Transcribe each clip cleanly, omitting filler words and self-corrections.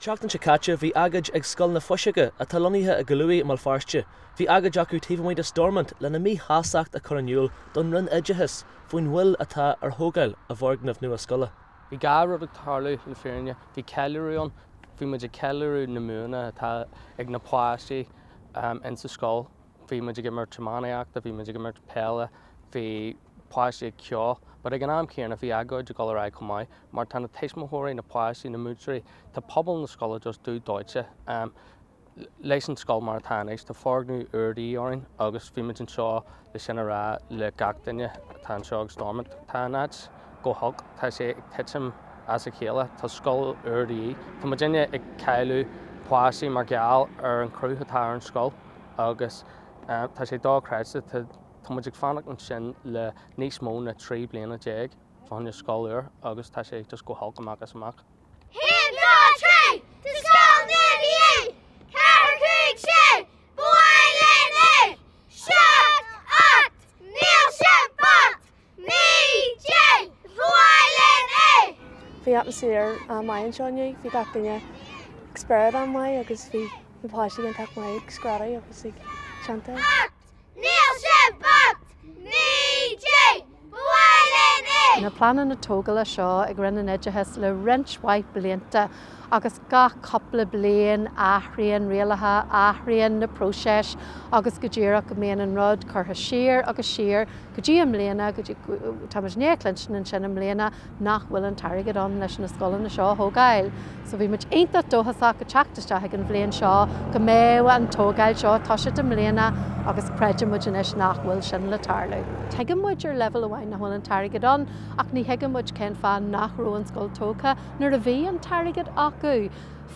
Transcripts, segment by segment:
Seachtain Chicatcha bhí agad ag scoil na Fuiseoige a taloníthe a Gluaí mal Feirste. Bhí agad acu taobh muid a stormant lena mí hásacht a coraniúil don Roinn Oideachais faoin bhfuil atá ar thógáil a foirgneamh nua scoile. Bhí gá rud ag tarlú le Feirne, bhí ceiliúón, bhí muid ceiliú na múna atá ag na pláistí in sa scoil. Bhí muid ag mar trámánaíochta, bhí muid ag mar péile, bhí pláistí ag ceol. But ag an am céarna bhí agad ag golar cumáid, mar tána teismóthirí na pláistí na múteirí, tá pobl na scoile just dú Deutsche. Leis an scoil mar tánéis, tá foirgneamh uirdaí orainn, agus bhí muid an seo le sinna rá le gach duine tá an seo ag stormant. Tá náid go thug, tá sé ag titim as a chéile, tá scoil uirdaí. Tá muid duine ag cailú pláistí mar gheall ar an crutha tá an scoil, agus tá sé dá creidte tá muid ag fannach an sin le níos mó na 3 bliana déag fan na scoil uair, agus tá sé just go thug amach amach. Him no tree, to scoil nini, Carrick sé, bhfuil shut at, níl sé bat, ní jay, bhfuil Bhí atmosfér maian seáinniu, bhí gach duine expert an mai agus bhí pláistí an teach mai ag scrádaí agus ag seanta. níl sé bat, ní jay, bhfuil Na planan na tógála seo ag Roinn Oideachais le rinshhaid blianta agus gach coppla bliain aithríonn rialaithe aithríonn na próiseis agus go ddíreach go mbeadh an rud curtha siar agus siar go dtí am mbliana go tá muid néaclansin an sin am mbliana nach bhfuil an tairgad an leis na scoileanna seo thógáil. So bhí muid aonta dóthasach go teachtaiste an bblion seo go méh an tógáil seo tá siad am mbliana agus creide muid inis nach bhfuil sin le tarlú. Teigim muid ar level amháin na bhfuil an tairgad an ach ní heigim muid cén fan nach ró an scoil tócha nuair a bhí an tairgad acu.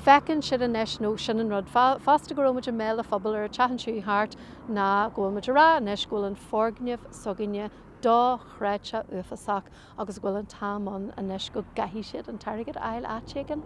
Fecinn siad inis nó sin an rud fásta go muid an mBéal a phobal ar teann siú thart na ggóil muid rá inis ggóil an foirgneamh sogaine dá chreidte uafasach agus ghfuil an támán inis go gaithí siad an tairgad ail áitéigean.